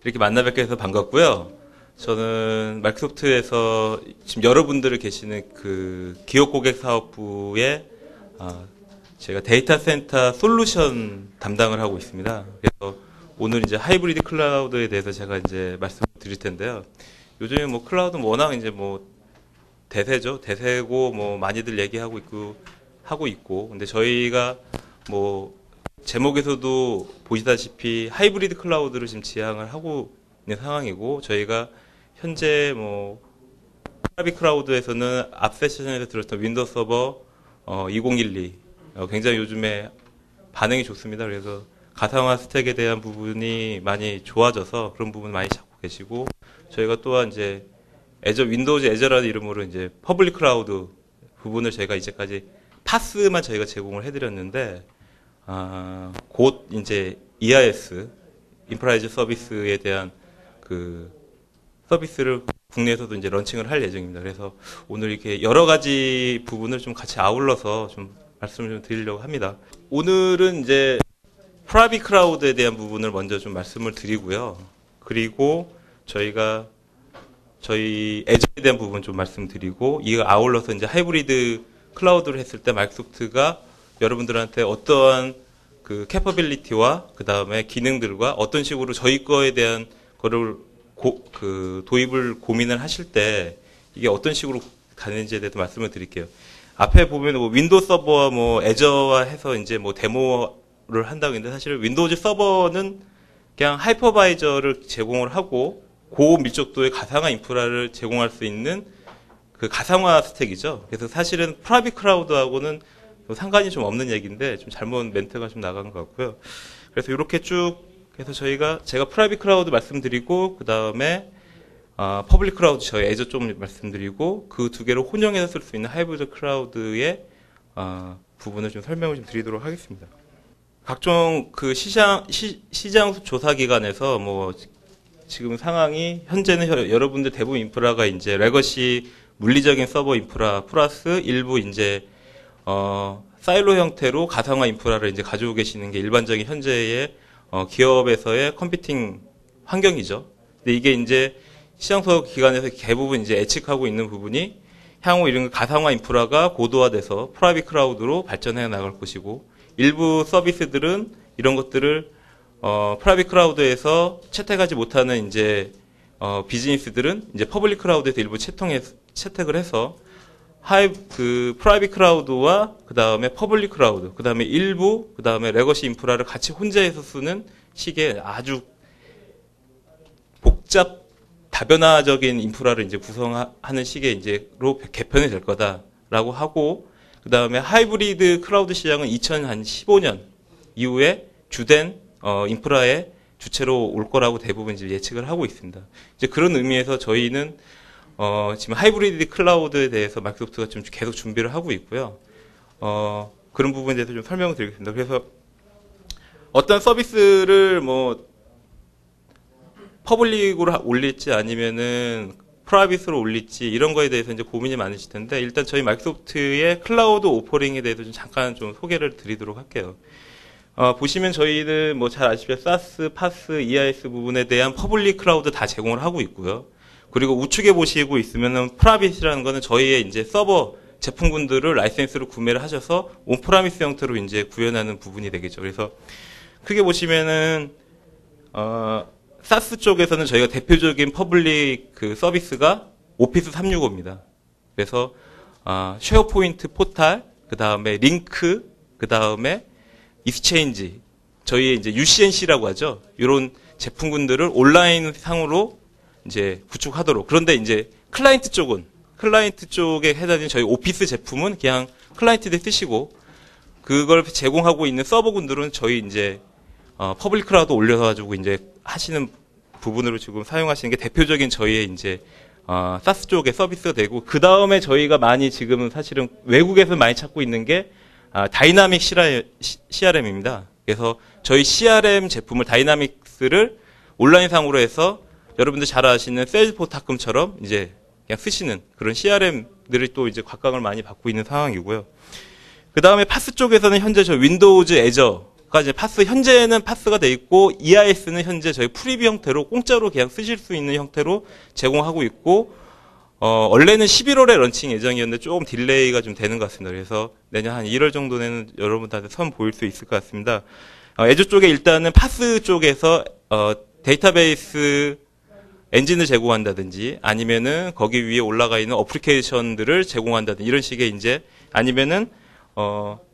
이렇게 만나 뵙게 해서 반갑고요. 저는 마이크로소프트에서 지금 여러분들을 계시는 그 기업 고객 사업부에 제가 데이터 센터 솔루션 담당을 하고 있습니다. 그래서 오늘 이제 하이브리드 클라우드에 대해서 제가 이제 말씀을 드릴 텐데요. 요즘에 뭐 클라우드는 워낙 이제 뭐 대세죠. 대세고 뭐 많이들 얘기하고 있고. 근데 저희가 뭐 제목에서도 보시다시피 하이브리드 클라우드를 지금 지향을 하고 있는 상황이고, 저희가 현재 뭐 프라이빗 클라우드에서는 앞 세션에서 들었던 윈도우 서버 2012 굉장히 요즘에 반응이 좋습니다. 그래서 가상화 스택에 대한 부분이 많이 좋아져서 그런 부분 많이 찾고 계시고, 저희가 또한 이제 윈도우즈 애저라는 이름으로 이제 퍼블릭 클라우드 부분을 저희가 이제까지 파스만 저희가 제공을 해드렸는데, 곧 이제 EIS 인프라이즈 서비스에 대한 그 서비스를 국내에서도 이제 런칭을 할 예정입니다. 그래서 오늘 이렇게 여러 가지 부분을 좀 같이 아울러서 좀 말씀을 좀 드리려고 합니다. 오늘은 이제 프라이빗 클라우드에 대한 부분을 먼저 좀 말씀을 드리고요. 그리고 저희 애저에 대한 부분 좀 말씀드리고, 이거 아울러서 이제 하이브리드 클라우드를 했을 때 마이크로소프트가 여러분들한테 어떠한 그 캐퍼빌리티와 그 다음에 기능들과 어떤 식으로 저희 거에 대한 거를 도입을 고민을 하실 때 이게 어떤 식으로 가는지에 대해서 말씀을 드릴게요. 앞에 보면 뭐 윈도우 서버와 뭐 애저와 해서 이제 뭐 데모를 한다고 했는데, 사실 윈도우즈 서버는 그냥 하이퍼바이저를 제공을 하고 고밀적도의 가상화 인프라를 제공할 수 있는 그 가상화 스택이죠. 그래서 사실은 프라이빗 클라우드하고는 상관이 좀 없는 얘기인데 좀 잘못 멘트가 좀 나간 것 같고요. 그래서 이렇게 쭉 해서 제가 프라이빗 클라우드 말씀드리고, 그 다음에 퍼블릭 클라우드 저희 애저 좀 말씀드리고, 그 두 개를 혼용해서 쓸 수 있는 하이브리드 클라우드의 부분을 좀 설명을 좀 드리도록 하겠습니다. 각종 그 시장 조사 기관에서 뭐 지금 상황이 현재는 여러분들 대부분 인프라가 이제 레거시 물리적인 서버 인프라 플러스 일부 이제 사일로 형태로 가상화 인프라를 이제 가지고 계시는 게 일반적인 현재의 기업에서의 컴퓨팅 환경이죠. 근데 이게 이제 시장소 기관에서 대부분 이제 예측하고 있는 부분이 향후 이런 가상화 인프라가 고도화돼서 프라이빗 클라우드로 발전해 나갈 것이고, 일부 서비스들은 이런 것들을 프라이빗 클라우드에서 채택하지 못하는 이제 비즈니스들은 이제 퍼블릭 클라우드에서 일부 채택을 해서 프라이빗 클라우드와 그 다음에 퍼블릭 클라우드, 그 다음에 일부, 그 다음에 레거시 인프라를 같이 혼자해서 쓰는 식의 아주 복잡 다변화적인 인프라를 이제 구성하는 식의 이제로 개편이 될 거다라고 하고, 그 다음에 하이브리드 클라우드 시장은 2015년 이후에 주된 인프라의 주체로 올 거라고 대부분 이제 예측을 하고 있습니다. 이제 그런 의미에서 저희는 지금 하이브리드 클라우드에 대해서 마이크로소프트가 좀 계속 준비를 하고 있고요. 그런 부분에 대해서 좀 설명을 드리겠습니다. 그래서 어떤 서비스를 뭐 퍼블릭으로 올릴지 아니면은 프라이빗으로 올릴지 이런 거에 대해서 이제 고민이 많으실 텐데, 일단 저희 마이크로소프트의 클라우드 오퍼링에 대해서 좀 잠깐 좀 소개를 드리도록 할게요. 보시면 저희는 뭐 잘 아시다시피 사스, 파스, EIS 부분에 대한 퍼블릭 클라우드 다 제공을 하고 있고요. 그리고 우측에 보시고 있으면은 프라이빗이라는 거는 저희의 이제 서버 제품군들을 라이센스로 구매를 하셔서 온프라미스 형태로 이제 구현하는 부분이 되겠죠. 그래서 크게 보시면은 사스 쪽에서는 저희가 대표적인 퍼블릭 그 서비스가 오피스 365입니다. 그래서 쉐어포인트 포탈, 그 다음에 링크, 그 다음에 익스체인지, 저희 이제 UCNC라고 하죠. 이런 제품군들을 온라인 상으로 이제 구축하도록. 그런데 이제 클라이언트 쪽에 해당되는 저희 오피스 제품은 그냥 클라이언트에 쓰시고, 그걸 제공하고 있는 서버군들은 저희 이제 퍼블릭 클라우드 올려가지고 이제 하시는 부분으로 지금 사용하시는 게 대표적인 저희의 이제 사스 쪽의 서비스가 되고, 그 다음에 저희가 많이 지금은 사실은 외국에서 많이 찾고 있는 게 다이나믹 CRM입니다. 그래서 저희 CRM 제품을 다이나믹스를 온라인상으로 해서 여러분들 잘 아시는 세일즈포스닷컴처럼 이제 그냥 쓰시는 그런 CRM들이 또 이제 각광을 많이 받고 있는 상황이고요. 그 다음에 파스 쪽에서는 현재 저 윈도우즈 애저 이제 파스, 현재는 파스가 돼 있고, EIS는 현재 저희 프리뷰 형태로 공짜로 그냥 쓰실 수 있는 형태로 제공하고 있고, 원래는 11월에 런칭 예정이었는데 조금 딜레이가 좀 되는 것 같습니다. 그래서 내년 한 1월 정도는 여러분들한테 선 보일 수 있을 것 같습니다. 애조 쪽에 일단은 파스 쪽에서, 데이터베이스 엔진을 제공한다든지, 아니면은 거기 위에 올라가 있는 어플리케이션들을 제공한다든지, 이런 식의 이제, 아니면은,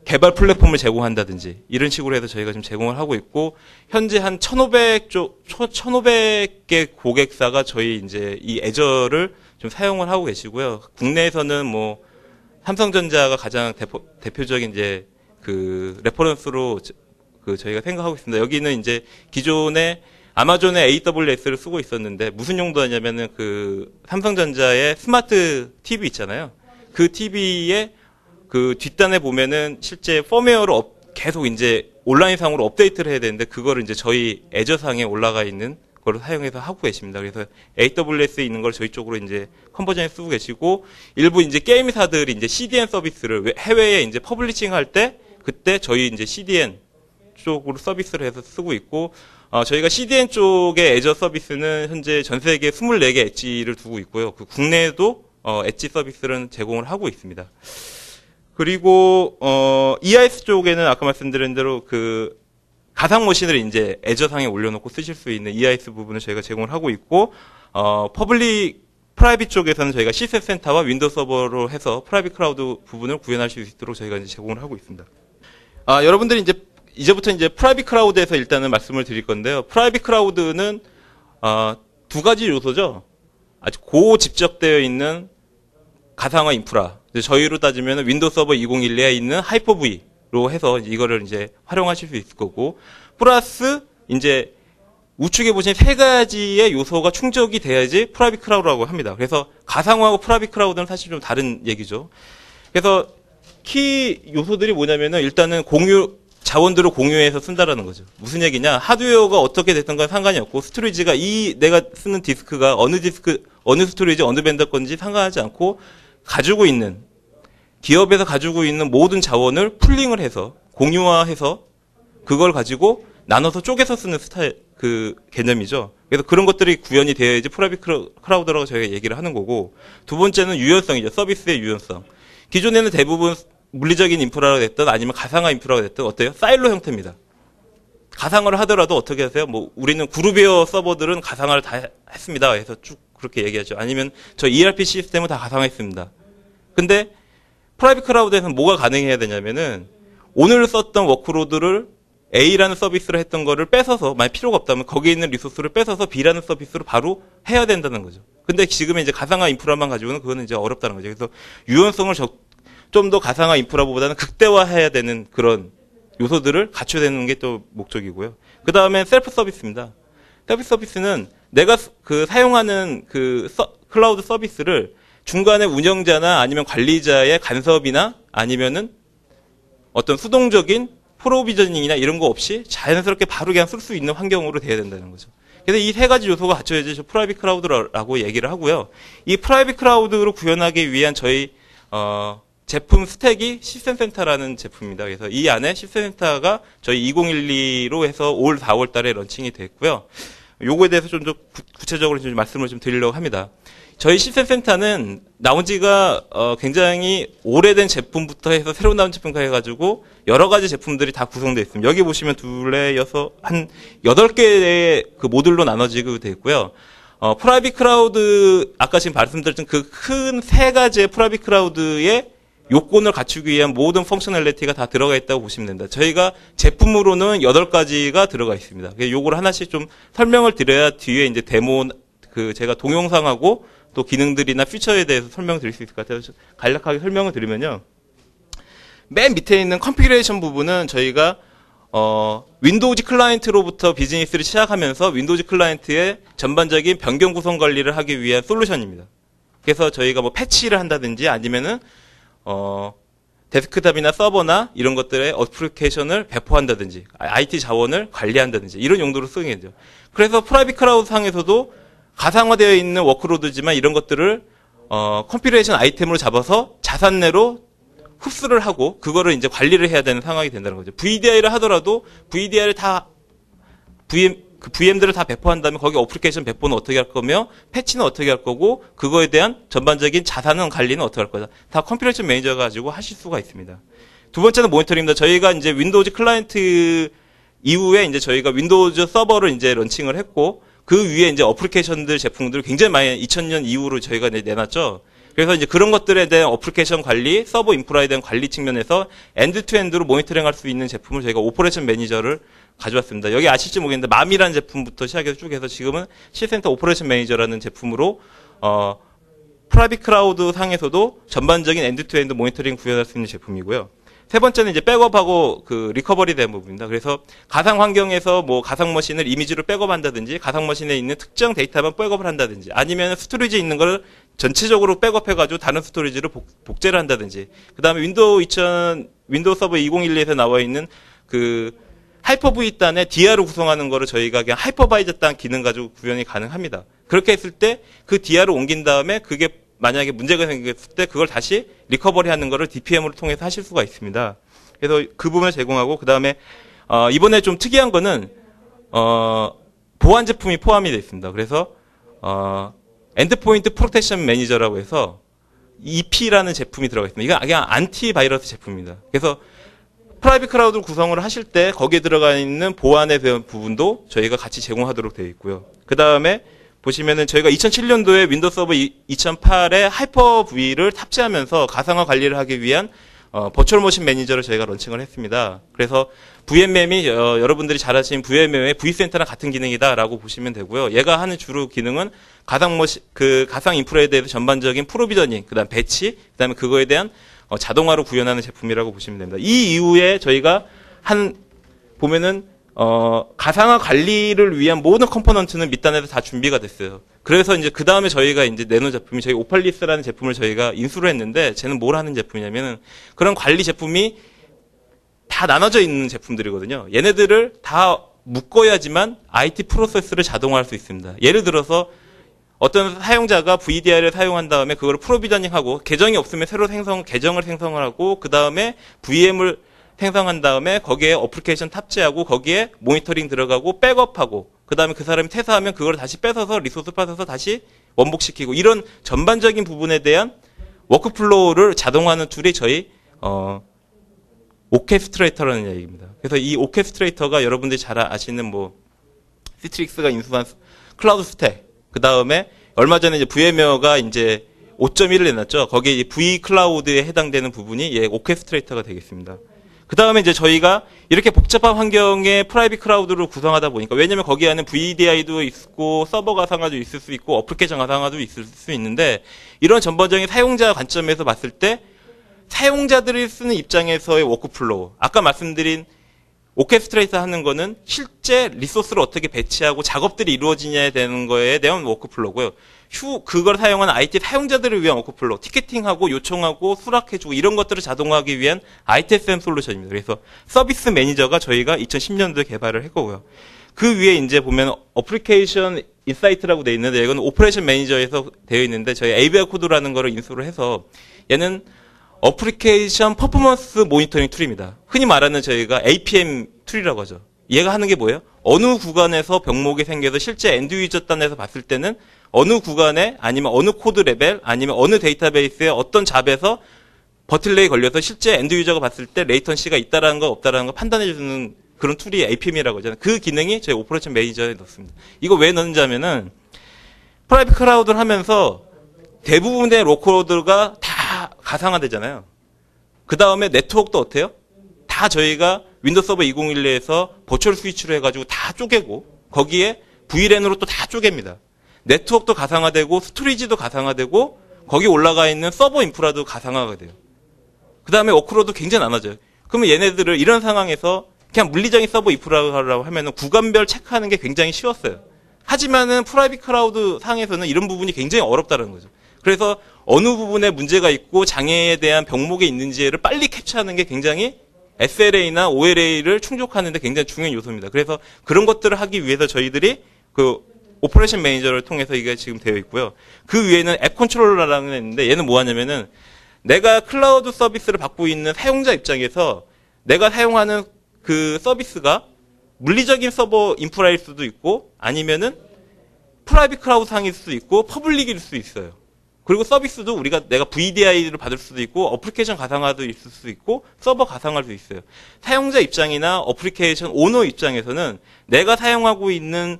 개발 플랫폼을 제공한다든지 이런 식으로 해서 저희가 지금 제공을 하고 있고 현재 한 1,500개 고객사가 저희 이제 이 애저를 좀 사용을 하고 계시고요. 국내에서는 뭐 삼성전자가 가장 대표적인 이제 그 레퍼런스로 그 저희가 생각하고 있습니다. 여기는 이제 기존에 아마존의 AWS를 쓰고 있었는데 무슨 용도냐면은 그 삼성전자의 스마트 TV 있잖아요. 그 TV에 그 뒷단에 보면은 실제 펌웨어로 계속 이제 온라인상으로 업데이트를 해야 되는데 그거를 이제 저희 애저상에 올라가 있는 거를 사용해서 하고 계십니다. 그래서 AWS에 있는 걸 저희 쪽으로 이제 컨버전에 쓰고 계시고 일부 이제 게임사들이 이제 CDN 서비스를 해외에 이제 퍼블리싱 할 때 그때 저희 이제 CDN 쪽으로 서비스를 해서 쓰고 있고 저희가 CDN 쪽의 애저 서비스는 현재 전 세계 24개 엣지를 두고 있고요. 그 국내에도 엣지 서비스를 제공을 하고 있습니다. 그리고 EIS 쪽에는 아까 말씀드린 대로 그 가상 머신을 이제 애저상에 올려놓고 쓰실 수 있는 EIS 부분을 저희가 제공을 하고 있고 프라이빗 쪽에서는 저희가 시스템 센터와 윈도우 서버로 해서 프라이빗 클라우드 부분을 구현하실 수 있도록 저희가 이제 제공을 하고 있습니다. 여러분들이 이제부터 이제 프라이빗 클라우드에서 일단은 말씀을 드릴 건데요. 프라이빗 클라우드는 두 가지 요소죠. 아주 고집적되어 있는 가상화 인프라. 저희로 따지면 윈도우 서버 2012에 있는 하이퍼V로 해서 이거를 이제 활용하실 수 있을 거고, 플러스 이제 우측에 보신 세 가지의 요소가 충족이 돼야지 프라이빗 클라우드라고 합니다. 그래서 가상화하고 프라이빗 클라우드는 사실 좀 다른 얘기죠. 그래서 키 요소들이 뭐냐면은 일단은 자원들을 공유해서 쓴다라는 거죠. 무슨 얘기냐? 하드웨어가 어떻게 됐던 건 상관이 없고, 스토리지가 내가 쓰는 디스크가 어느 스토리지, 어느 벤더 건지 상관하지 않고, 기업에서 가지고 있는 모든 자원을 풀링을 해서, 공유화해서, 그걸 가지고 나눠서 쪼개서 쓰는 개념이죠. 그래서 그런 것들이 구현이 되어야지 프라이빗 클라우드라고 저희가 얘기를 하는 거고, 두 번째는 유연성이죠. 서비스의 유연성. 기존에는 대부분 물리적인 인프라가 됐든 아니면 가상화 인프라가 됐든 어때요? 사일로 형태입니다. 가상화를 하더라도 어떻게 하세요? 뭐 우리는 그룹웨어 서버들은 가상화를 다 했습니다. 해서 쭉 그렇게 얘기하죠. 아니면 저 ERP 시스템은 다 가상화했습니다. 근데 프라이빗 클라우드에서는 뭐가 가능해야 되냐면은 오늘 썼던 워크로드를 A라는 서비스를 했던 거를 뺏어서 만약 필요가 없다면 거기에 있는 리소스를 뺏어서 B라는 서비스로 바로 해야 된다는 거죠. 근데 지금은 이제 가상화 인프라만 가지고는 그거는 이제 어렵다는 거죠. 그래서 유연성을 좀 더 가상화 인프라보다는 극대화해야 되는 그런 요소들을 갖춰야 되는 게 또 목적이고요. 그 다음에 셀프 서비스입니다. 셀프 서비스는 내가 사용하는 클라우드 서비스를 중간에 운영자나 아니면 관리자의 간섭이나 아니면은 어떤 수동적인 프로비저닝이나 이런 거 없이 자연스럽게 바로 그냥 쓸 수 있는 환경으로 돼야 된다는 거죠. 그래서 이 세 가지 요소가 갖춰야지 프라이빗 클라우드라고 얘기를 하고요. 이 프라이빗 클라우드로 구현하기 위한 저희 제품 스택이 시스템 센터라는 제품입니다. 그래서 이 안에 시스템 센터가 저희 2012로 해서 올 4월 달에 런칭이 됐고요. 요거에 대해서 좀 더 구체적으로 좀 말씀을 좀 드리려고 합니다. 저희 시스템 센터는 나온 지가 굉장히 오래된 제품부터 해서 새로 나온 제품까지 해가지고 여러 가지 제품들이 다 구성되어 있습니다. 여기 보시면 한 8개의 그 모듈로 나눠지고 되어 있고요. 프라이빗 클라우드, 아까 지금 말씀드렸던 그 큰 세 가지의 프라이빗 클라우드의 요건을 갖추기 위한 모든 펑셔널리티가 다 들어가 있다고 보시면 됩니다. 저희가 제품으로는 8가지가 들어가 있습니다. 요걸 하나씩 좀 설명을 드려야 뒤에 이제 데모, 제가 동영상하고 또 기능들이나 피처에 대해서 설명드릴 수 있을 것 같아요. 간략하게 설명을 드리면요. 맨 밑에 있는 컨피그레이션 부분은 저희가 윈도우즈 클라이언트로부터 비즈니스를 시작하면서 윈도우즈 클라이언트의 전반적인 변경 구성 관리를 하기 위한 솔루션입니다. 그래서 저희가 뭐 패치를 한다든지 아니면은 데스크탑이나 서버나 이런 것들의 어플리케이션을 배포한다든지 IT 자원을 관리한다든지 이런 용도로 쓰게 되죠. 그래서 프라이빗 클라우드 상에서도 가상화되어 있는 워크로드지만 이런 것들을 컨피그레이션 아이템으로 잡아서 자산 내로 흡수를 하고 그거를 이제 관리를 해야 되는 상황이 된다는 거죠. VDI를 하더라도 VDI를 다 VM들을 다 배포한 다음에 거기 어플리케이션 배포는 어떻게 할 거며 패치는 어떻게 할 거고 그거에 대한 전반적인 자산 관리는 어떻게 할 거다. 다 컴필레이션 매니저 가지고 하실 수가 있습니다. 두 번째는 모니터링입니다. 저희가 이제 윈도우즈 클라이언트 이후에 이제 저희가 윈도우즈 서버를 이제 런칭을 했고 그 위에 이제 어플리케이션들 제품들을 굉장히 많이 2000년 이후로 저희가 내놨죠. 그래서 이제 그런 것들에 대한 어플리케이션 관리, 서버 인프라에 대한 관리 측면에서 엔드투엔드로 모니터링 할 수 있는 제품을 저희가 오퍼레이션 매니저를 가져왔습니다. 여기 아실지 모르겠는데 맘이라는 제품부터 시작해서 쭉 해서 지금은 C센터 오퍼레이션 매니저라는 제품으로 프라이빗 클라우드 상에서도 전반적인 엔드투엔드 모니터링 구현할 수 있는 제품이고요. 세 번째는 이제 백업하고 그 리커버리 된 부분입니다. 그래서 가상 환경에서 뭐 가상 머신을 이미지로 백업한다든지 가상 머신에 있는 특정 데이터만 백업을 한다든지 아니면 스토리지에 있는 걸 전체적으로 백업해가지고 다른 스토리지로 복제를 한다든지 그다음에 윈도우 서버 2012에서 나와 있는 그 하이퍼V 단의 DR을 구성하는 거를 저희가 그냥 하이퍼바이저 단 기능 가지고 구현이 가능합니다. 그렇게 했을 때 그 DR을 옮긴 다음에 그게 만약에 문제가 생겼을 때 그걸 다시 리커버리 하는 거를 DPM으로 통해서 하실 수가 있습니다. 그래서 그 부분을 제공하고 그다음에 이번에 좀 특이한 거는 보안 제품이 포함이 되어 있습니다. 그래서 엔드포인트 프로텍션 매니저라고 해서 EP라는 제품이 들어가 있습니다. 이건 그냥 안티바이러스 제품입니다. 그래서 프라이빗 클라우드 구성을 하실 때 거기에 들어가 있는 보안에 대한 부분도 저희가 같이 제공하도록 되어 있고요. 그다음에 보시면은 저희가 2007년도에 윈도우 서버 2008에 하이퍼V를 탑재하면서 가상화 관리를 하기 위한 버추얼 머신 매니저를 저희가 런칭을 했습니다. 그래서 VMM이 여러분들이 잘 아시는 VMM의 V센터랑 같은 기능이다라고 보시면 되고요. 얘가 하는 주로 기능은 가상 인프라에 대해서 전반적인 프로비저닝, 그다음 배치, 그다음에 그거에 대한 자동화로 구현하는 제품이라고 보시면 됩니다. 이 이후에 저희가 보면은 가상화 관리를 위한 모든 컴포넌트는 밑단에서 다 준비가 됐어요. 그래서 이제 그 다음에 저희가 이제 내놓은 제품이 저희 오팔리스라는 제품을 저희가 인수를 했는데 쟤는 뭘 하는 제품이냐면은 그런 관리 제품이 다 나눠져 있는 제품들이거든요. 얘네들을 다 묶어야지만 IT 프로세스를 자동화할 수 있습니다. 예를 들어서 어떤 사용자가 VDI를 사용한 다음에 그걸 프로비저닝하고 계정이 없으면 새로 계정을 생성을 하고 그 다음에 VM을 생성한 다음에 거기에 어플리케이션 탑재하고 거기에 모니터링 들어가고 백업하고 그 다음에 그 사람이 퇴사하면 그걸 다시 뺏어서 리소스 빠져서 다시 원복시키고 이런 전반적인 부분에 대한 워크플로우를 자동화하는 툴이 저희 오케스트레이터라는 얘기입니다. 그래서 이 오케스트레이터가 여러분들이 잘 아시는 뭐 시트릭스가 인수한 클라우드 스택 그 다음에 얼마 전에 이제 VM웨어가 이제 5.1을 내놨죠. 거기에 V 클라우드에 해당되는 부분이 오케스트레이터가 되겠습니다. 그 다음에 이제 저희가 이렇게 복잡한 환경에 프라이빗 클라우드를 구성하다 보니까 왜냐면 거기 안에 VDI도 있고 서버 가상화도 있을 수 있고 어플리케이션 가상화도 있을 수 있는데 이런 전반적인 사용자 관점에서 봤을 때 사용자들이 쓰는 입장에서의 워크플로우 아까 말씀드린 오케스트레이터 하는 거는 실제 리소스를 어떻게 배치하고 작업들이 이루어지냐에 대한 거에 대한 워크플로우고요. 그걸 사용하는 IT 사용자들을 위한 워크플로우, 티켓팅하고 요청하고 수락해주고 이런 것들을 자동화하기 위한 ITSM 솔루션입니다. 그래서 서비스 매니저가 저희가 2010년도에 개발을 했고요. 그 위에 이제 보면 어플리케이션 인사이트라고 되어 있는데 이건 오퍼레이션 매니저에서 되어 있는데 저희 ABI 코드라는 거를 인수를 해서 얘는 어플리케이션 퍼포먼스 모니터링 툴입니다. 흔히 말하는 저희가 APM 툴이라고 하죠. 얘가 하는 게 뭐예요? 어느 구간에서 병목이 생겨서 실제 엔드 유저 단에서 봤을 때는 어느 구간에 아니면 어느 코드 레벨 아니면 어느 데이터베이스에 어떤 잡에서 버틀레이 걸려서 실제 엔드 유저가 봤을 때 레이턴시가 있다라는 거 없다라는 거 판단해 주는 그런 툴이 APM이라고 하잖아요. 그 기능이 저희 오퍼레이션 매니저에 넣습니다. 이거 왜 넣는지 하면은 프라이빗 클라우드를 하면서 대부분의 로컬로드가 다 가상화되잖아요. 그 다음에 네트워크도 어때요? 다 저희가 윈도우 서버 2012에서 버추얼 스위치로 해가지고 다 쪼개고 거기에 VLAN으로 또 다 쪼갭니다. 네트워크도 가상화되고 스토리지도 가상화되고 거기 올라가 있는 서버 인프라도 가상화가 돼요. 그 다음에 워크로도 굉장히 나눠져요. 그러면 얘네들을 이런 상황에서 그냥 물리적인 서버 인프라라고 하면은 구간별 체크하는 게 굉장히 쉬웠어요. 하지만은 프라이빗 클라우드 상에서는 이런 부분이 굉장히 어렵다는 거죠. 그래서 어느 부분에 문제가 있고 장애에 대한 병목이 있는지를 빨리 캡처하는 게 굉장히 SLA나 OLA를 충족하는 데 굉장히 중요한 요소입니다. 그래서 그런 것들을 하기 위해서 저희들이 그 오퍼레이션 매니저를 통해서 이게 지금 되어 있고요. 그 위에는 앱 컨트롤러라는 게 있는데 얘는 뭐 하냐면은 내가 클라우드 서비스를 받고 있는 사용자 입장에서 내가 사용하는 그 서비스가 물리적인 서버 인프라일 수도 있고 아니면은 프라이빗 클라우드 상일 수도 있고 퍼블릭일 수도 있어요. 그리고 서비스도 내가 VDI를 받을 수도 있고 어플리케이션 가상화도 있을 수 있고 서버 가상화도 있어요. 사용자 입장이나 어플리케이션 오너 입장에서는 내가 사용하고 있는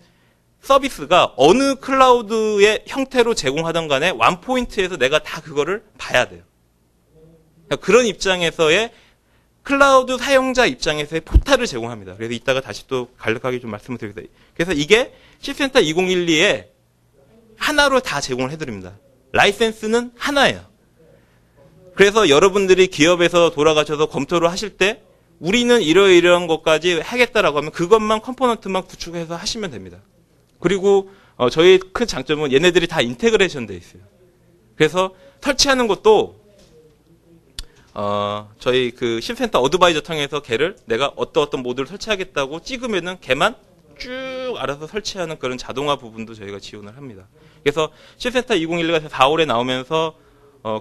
서비스가 어느 클라우드의 형태로 제공하던 간에 원포인트에서 내가 다 그거를 봐야 돼요. 그런 입장에서의 클라우드 사용자 입장에서의 포탈을 제공합니다. 그래서 이따가 다시 또 간략하게 좀 말씀을 드리겠습니다. 그래서 이게 시센터 2012에 하나로 다 제공을 해드립니다. 라이센스는 하나예요. 그래서 여러분들이 기업에서 돌아가셔서 검토를 하실 때 우리는 이러이러한 것까지 하겠다라고 하면 그것만 컴포넌트만 구축해서 하시면 됩니다. 그리고 저희 큰 장점은 얘네들이 다 인테그레이션 돼 있어요. 그래서 설치하는 것도 저희 그 시센터 어드바이저 통해서 걔를 내가 어떤 모드를 설치하겠다고 찍으면은 걔만 쭉 알아서 설치하는 그런 자동화 부분도 저희가 지원을 합니다. 그래서 시센터 2012가 4월에 나오면서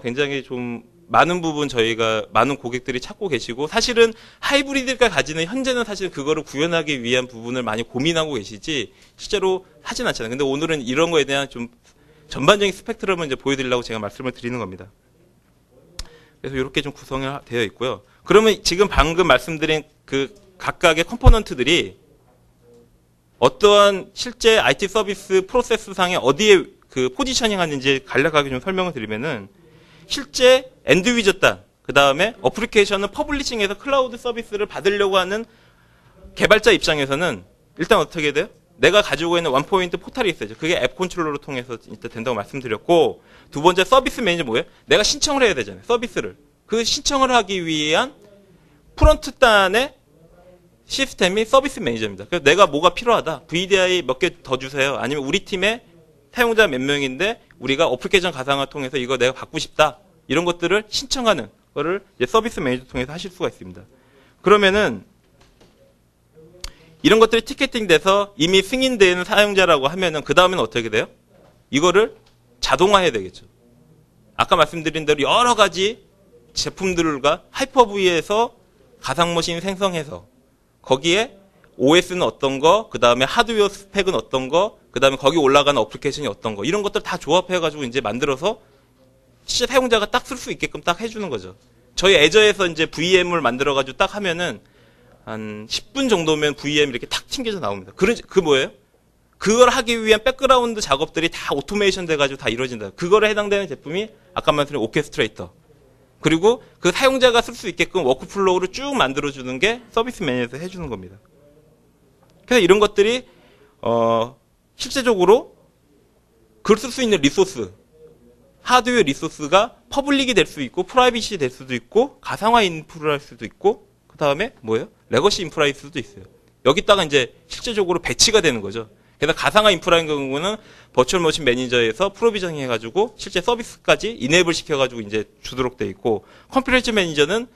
굉장히 좀 많은 부분 저희가 많은 고객들이 찾고 계시고 사실은 하이브리드가 가지는 현재는 사실 그거를 구현하기 위한 부분을 많이 고민하고 계시지 실제로 하진 않잖아요. 근데 오늘은 이런 거에 대한 좀 전반적인 스펙트럼을 이제 보여드리려고 제가 말씀을 드리는 겁니다. 그래서 이렇게 좀 구성이 되어 있고요. 그러면 지금 방금 말씀드린 그 각각의 컴포넌트들이 어떠한 실제 IT 서비스 프로세스 상에 어디에 그 포지셔닝 하는지 간략하게 좀 설명을 드리면은 실제 엔드 유저 단, 그 다음에 어플리케이션을 퍼블리싱해서 클라우드 서비스를 받으려고 하는 개발자 입장에서는 일단 어떻게 돼요? 내가 가지고 있는 원포인트 포탈이 있어야죠. 그게 앱 컨트롤러를 통해서 일단 된다고 말씀드렸고, 두 번째 서비스 매니저 뭐예요? 내가 신청을 해야 되잖아요. 서비스를. 그 신청을 하기 위한 프론트 단의 시스템이 서비스 매니저입니다. 그래서 내가 뭐가 필요하다. VDI 몇 개 더 주세요. 아니면 우리 팀에 사용자 몇 명인데 우리가 어플리케이션 가상화 통해서 이거 내가 받고 싶다. 이런 것들을 신청하는 거를 이제 서비스 매니저 통해서 하실 수가 있습니다. 그러면은 이런 것들이 티켓팅 돼서 이미 승인된 사용자라고 하면은 그 다음에는 어떻게 돼요? 이거를 자동화해야 되겠죠. 아까 말씀드린 대로 여러 가지 제품들과 하이퍼V에서 가상머신 생성해서 거기에 OS는 어떤 거, 그 다음에 하드웨어 스펙은 어떤 거, 그 다음에 거기 올라가는 어플리케이션이 어떤 거, 이런 것들 다 조합해가지고 이제 만들어서 실제 사용자가 딱 쓸 수 있게끔 딱 해주는 거죠. 저희 애저에서 이제 VM을 만들어가지고 딱 하면은 한 10분 정도면 VM 이렇게 탁 튕겨져 나옵니다. 그 뭐예요? 그걸 하기 위한 백그라운드 작업들이 다 오토메이션 돼가지고 다 이루어진다. 그거에 해당되는 제품이 아까 말씀드린 오케스트레이터. 그리고 그 사용자가 쓸 수 있게끔 워크플로우를 쭉 만들어주는 게 서비스 매니저에서 해주는 겁니다. 그래서 이런 것들이 실제적으로 그걸 쓸 수 있는 리소스, 하드웨어 리소스가 퍼블릭이 될 수 있고 프라이빗이 될 수도 있고 가상화 인프라일 수도 있고 그 다음에 뭐예요? 레거시 인프라일 수도 있어요. 여기다가 이제 실제적으로 배치가 되는 거죠. 그래서 가상화 인프라인 경우는 버추얼 머신 매니저에서 프로비저닝 해가지고 실제 서비스까지 이네이블 시켜가지고 이제 주도록 돼 있고 컨피그레이션 매니저는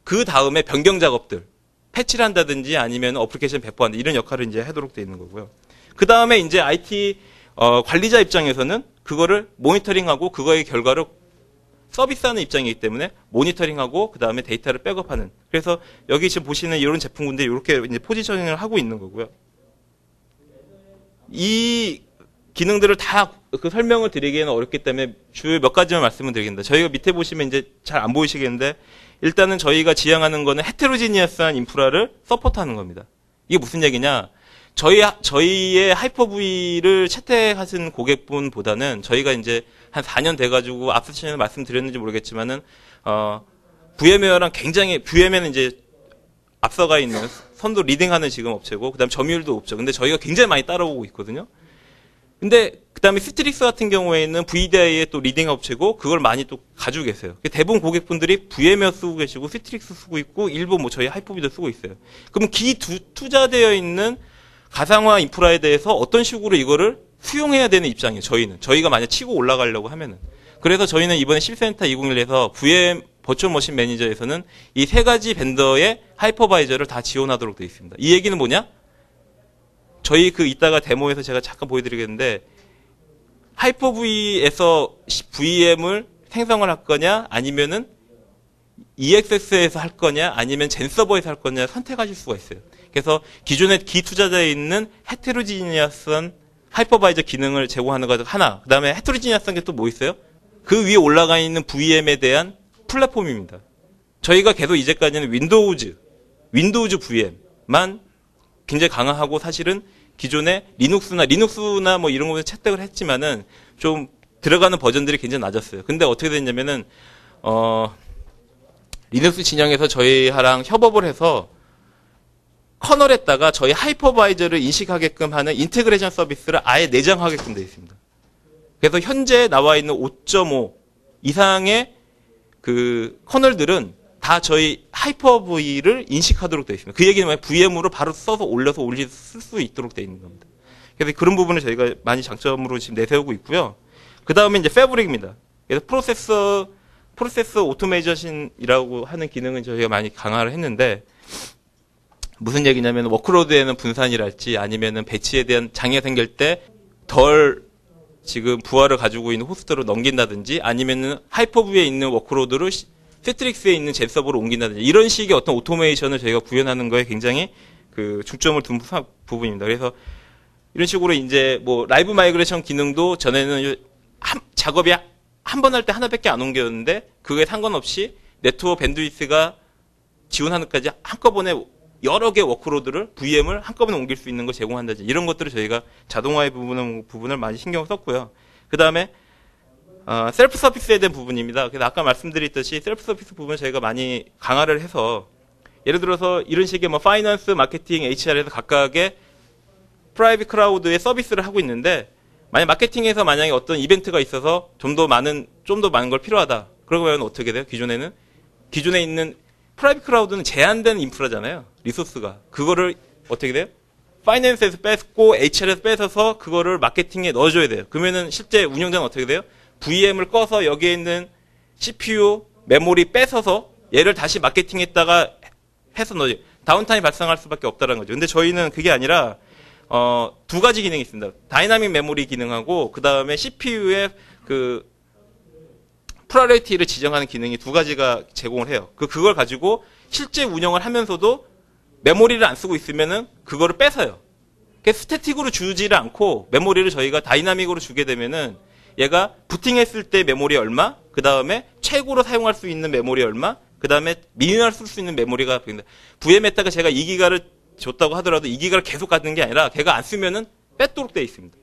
그 다음에 변경 작업들 패치를 한다든지 아니면 어플리케이션 배포한다 이런 역할을 이제 하도록 돼 있는 거고요. 그 다음에 이제 IT 관리자 입장에서는 그거를 모니터링하고 그거의 결과를 서비스하는 입장이기 때문에 모니터링하고 그 다음에 데이터를 백업하는. 그래서 여기 지금 보시는 이런 제품군데 이렇게 이제 포지셔닝을 하고 있는 거고요. 이 기능들을 다 그 설명을 드리기에는 어렵기 때문에 주요 몇 가지만 말씀을 드리겠습니다. 저희가 밑에 보시면 이제 잘 안 보이시겠는데 일단은 저희가 지향하는 거는 헤테로지니어스한 인프라를 서포트하는 겁니다. 이게 무슨 얘기냐? 저희의 하이퍼V를 채택하신 고객분보다는 저희가 이제 한 4년 돼가지고 앞서 시간에 말씀드렸는지 모르겠지만은 VMware랑 굉장히 VMware는 이제 앞서가 있는 선도 리딩하는 지금 업체고 그다음 점유율도 높죠. 근데 저희가 굉장히 많이 따라오고 있거든요. 근데 그다음에 시트릭스 같은 경우에는 VDI의 또 리딩 업체고 그걸 많이 또 가지고 계세요. 대부분 고객분들이 VMware 쓰고 계시고 시트릭스 쓰고 있고 일부 뭐 저희 하이퍼V도 쓰고 있어요. 그러면 투자되어 있는 가상화 인프라에 대해서 어떤 식으로 이거를 수용해야 되는 입장이에요. 저희가 만약 치고 올라가려고 하면은. 그래서 저희는 이번에 실센터 2011에서 VM 버추얼 머신 매니저에서는 이 세 가지 벤더의 하이퍼바이저를 다 지원하도록 되어 있습니다. 이 얘기는 뭐냐? 저희 이따가 데모에서 제가 잠깐 보여드리겠는데 하이퍼V에서 VM을 생성을 할 거냐, 아니면은 EXS에서 할 거냐, 아니면 젠 서버에서 할 거냐 선택하실 수가 있어요. 그래서 기존에 기투자자에 있는 헤테로지니어스한 하이퍼바이저 기능을 제공하는 것 하나, 그 다음에 헤테로지니어스한 게 또 뭐 있어요? 그 위에 올라가 있는 VM에 대한 플랫폼입니다. 저희가 계속 이제까지는 윈도우즈 VM만 굉장히 강화하고 사실은 기존에 리눅스나 뭐 이런 거에 채택을 했지만은 좀 들어가는 버전들이 굉장히 낮았어요. 근데 어떻게 됐냐면은, 리눅스 진영에서 저희랑 협업을 해서 커널에다가 저희 하이퍼바이저를 인식하게끔 하는 인테그레이션 서비스를 아예 내장하게끔 되어 있습니다. 그래서 현재 나와 있는 5.5 이상의 그 커널들은 다 저희 하이퍼V를 인식하도록 되어 있습니다. 그 얘기는 뭐냐면 VM으로 바로 써서 올려서 쓸 수 있도록 되어 있는 겁니다. 그래서 그런 부분을 저희가 많이 장점으로 지금 내세우고 있고요. 그 다음에 이제 패브릭입니다. 그래서 프로세스 오토메이션이라고 하는 기능은 저희가 많이 강화를 했는데, 무슨 얘기냐면 워크로드에는 분산이랄지 아니면은 배치에 대한 장애가 생길 때 덜 지금 부하를 가지고 있는 호스트로 넘긴다든지 아니면은 하이퍼브에 있는 워크로드를 시트릭스에 있는 제 서버로 옮긴다든지 이런 식의 어떤 오토메이션을 저희가 구현하는 거에 굉장히 그 중점을 둔 부분입니다. 그래서 이런 식으로 이제 뭐 라이브 마이그레이션 기능도 전에는 작업이 한 번 할 때 하나밖에 안 옮겼는데 그게 상관없이 네트워크 밴드위스가 지원하는 까지 한꺼번에 여러 개 워크로드를 VM을 한꺼번에 옮길 수 있는 걸 제공한다든지 이런 것들을 저희가 자동화의 부분을 많이 신경을 썼고요. 그 다음에 셀프 서비스에 대한 부분입니다. 그래서 아까 말씀드렸듯이 셀프 서비스 부분을 저희가 많이 강화를 해서 예를 들어서 이런 식의 뭐 파이낸스, 마케팅, HR에서 각각의 프라이빗 클라우드의 서비스를 하고 있는데 만약 마케팅에서 만약에 어떤 이벤트가 있어서 좀 더 많은 걸 필요하다. 그러면 어떻게 돼요? 기존에 있는 프라이빗 클라우드는 제한된 인프라잖아요. 리소스가. 그거를 어떻게 돼요? 파이낸스에서 뺏고 HR에서 뺏어서 그거를 마케팅에 넣어줘야 돼요. 그러면은 실제 운영자는 어떻게 돼요? VM을 꺼서 여기에 있는 CPU, 메모리 뺏어서 얘를 다시 마케팅에다가 해서 넣어줘요. 다운타임이 발생할 수밖에 없다는 거죠. 근데 저희는 그게 아니라 두 가지 기능이 있습니다. 다이나믹 메모리 기능하고 그 다음에 CPU의 그 프라이어리티를 지정하는 기능이 두 가지가 제공을 해요. 그걸 가지고 실제 운영을 하면서도 메모리를 안 쓰고 있으면은 그거를 뺏어요. 스태틱으로 주지를 않고 메모리를 저희가 다이나믹으로 주게 되면은 얘가 부팅했을 때 메모리 얼마, 그 다음에 최고로 사용할 수 있는 메모리 얼마, 그 다음에 미니멀 쓸 수 있는 메모리가 VM에다가 제가 2기가를 줬다고 하더라도 2기가를 계속 갖는 게 아니라 걔가 안 쓰면은 뺏도록 되어 있습니다.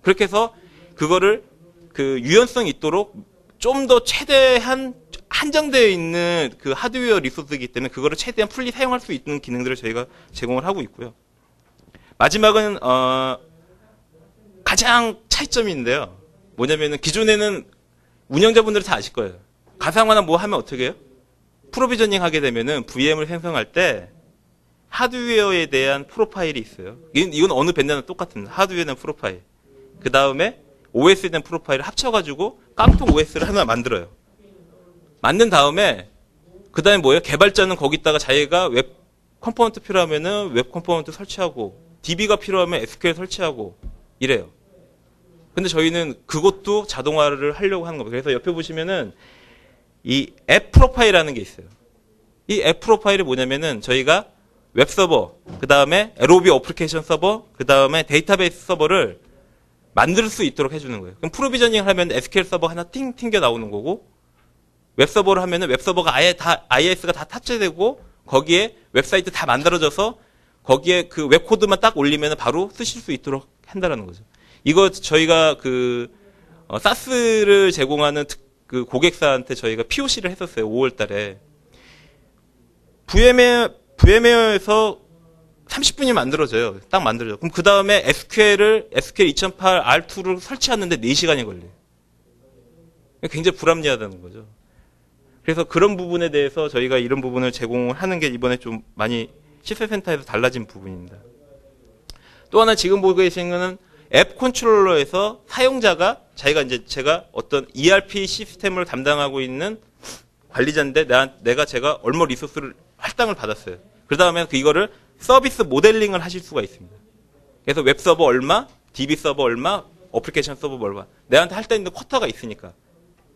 그렇게 해서 그거를 그 유연성 있도록 좀 더 최대한 한정되어 있는 그 하드웨어 리소스이기 때문에 그거를 최대한 풀리 사용할 수 있는 기능들을 저희가 제공을 하고 있고요. 마지막은 가장 차이점인데요. 뭐냐면은 기존에는 운영자분들은 다 아실 거예요. 가상화나 뭐 하면 어떻게 해요? 프로비저닝 하게 되면은 VM을 생성할 때 하드웨어에 대한 프로파일이 있어요. 이건 어느 밴드나 똑같습니다. 하드웨어에 대한 프로파일. 그 다음에 OS에 대한 프로파일을 합쳐가지고 깡통 OS를 하나 만들어요. 만든 다음에 그 다음에 뭐예요? 개발자는 거기다가 자기가 웹 컴포넌트 필요하면은 웹 컴포넌트 설치하고 DB가 필요하면 SQL 설치하고 이래요. 근데 저희는 그것도 자동화를 하려고 하는 겁니다. 그래서 옆에 보시면은 이 앱 프로파일이라는 게 있어요. 이 앱 프로파일이 뭐냐면은 저희가 웹 서버, 그 다음에 LOB 어플리케이션 서버, 그 다음에 데이터베이스 서버를 만들 수 있도록 해주는 거예요. 그럼 프로비저닝 하면 SQL 서버 하나 튕겨 나오는 거고, 웹 서버를 하면은 웹 서버가 아예 다 IIS가 다 탑재되고 거기에 웹사이트 다 만들어져서 거기에 그 웹 코드만 딱 올리면 바로 쓰실 수 있도록 한다라는 거죠. 이거 저희가 그 사스를 제공하는 그 고객사한테 저희가 POC를 했었어요. 5월달에 VM웨어에서 30분이 만들어져요. 딱 만들어져. 그럼 그 다음에 SQL 2008 R2를 설치하는데 4시간이 걸려요. 굉장히 불합리하다는 거죠. 그래서 그런 부분에 대해서 저희가 이런 부분을 제공을 하는 게 이번에 좀 많이 시스템센터에서 달라진 부분입니다. 또 하나 지금 보고 계신 거는 앱 컨트롤러에서 사용자가 제가 어떤 ERP 시스템을 담당하고 있는 관리자인데 제가 얼마 리소스를 할당을 받았어요. 그 다음에 이거를 서비스 모델링을 하실 수가 있습니다. 그래서 웹 서버 얼마, DB 서버 얼마, 어플리케이션 서버 얼마. 내한테 할당 있는 쿼터가 있으니까.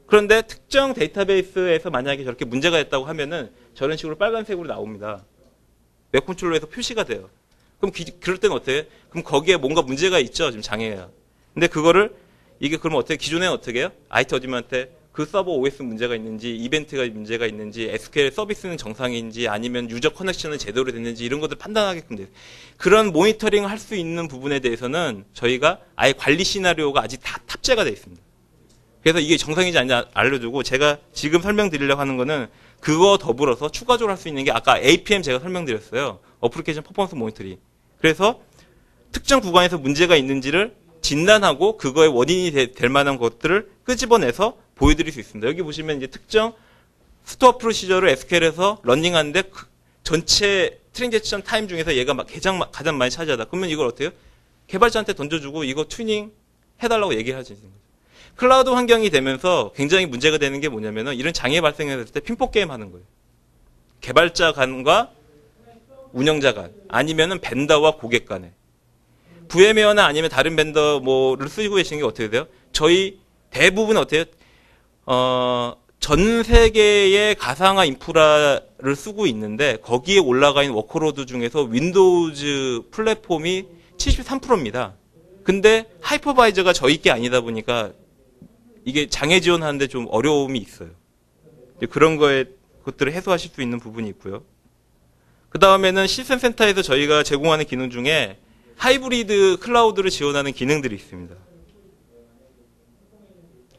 그런데 특정 데이터베이스에서 만약에 저렇게 문제가 있다고 하면은 저런 식으로 빨간색으로 나옵니다. 웹 컨트롤러에서 표시가 돼요. 그럼 그럴 때는 어때요? 그럼 거기에 뭔가 문제가 있죠. 지금 장애가. 근데 그거를 이게 그러면 어떻게 기존에는 어떻게 해요? IT 어드민한테 그 서버 OS 문제가 있는지, 이벤트가 문제가 있는지, SQL 서비스는 정상인지, 아니면 유저 커넥션은 제대로 됐는지 이런 것들 판단하게끔 돼요. 그런 모니터링을 할 수 있는 부분에 대해서는 저희가 아예 관리 시나리오가 아직 다 탑재가 되어 있습니다. 그래서 이게 정상인지 아닌지 알려주고 제가 지금 설명드리려고 하는 거는 그거 더불어서 추가적으로 할 수 있는 게 아까 APM 제가 설명드렸어요. 어플리케이션 퍼포먼스 모니터링. 그래서 특정 구간에서 문제가 있는지를 진단하고 그거의 원인이 될 만한 것들을 끄집어내서 보여드릴 수 있습니다. 여기 보시면 이제 특정 스토어 프로시저를 SQL에서 런닝하는데 그 전체 트랜잭션 타임 중에서 얘가 가장 많이 차지하다. 그러면 이걸 어때요? 개발자한테 던져주고 이거 튜닝 해달라고 얘기를 하지. 클라우드 환경이 되면서 굉장히 문제가 되는 게 뭐냐면은 이런 장애 발생했을 때 핑퐁 게임 하는 거예요. 개발자 간과 운영자 간 아니면은 벤더와 고객 간에 VMware나 아니면 다른 벤더 뭐를 쓰고 계시는 게 어떻게 돼요? 저희 대부분 어때요? 전 세계의 가상화 인프라를 쓰고 있는데 거기에 올라가 있는 워크로드 중에서 윈도우즈 플랫폼이 73%입니다. 근데 하이퍼바이저가 저희 게 아니다 보니까 이게 장애 지원하는데 좀 어려움이 있어요. 그런 것들을 해소하실 수 있는 부분이 있고요. 그 다음에는 시스템 센터에서 저희가 제공하는 기능 중에 하이브리드 클라우드를 지원하는 기능들이 있습니다.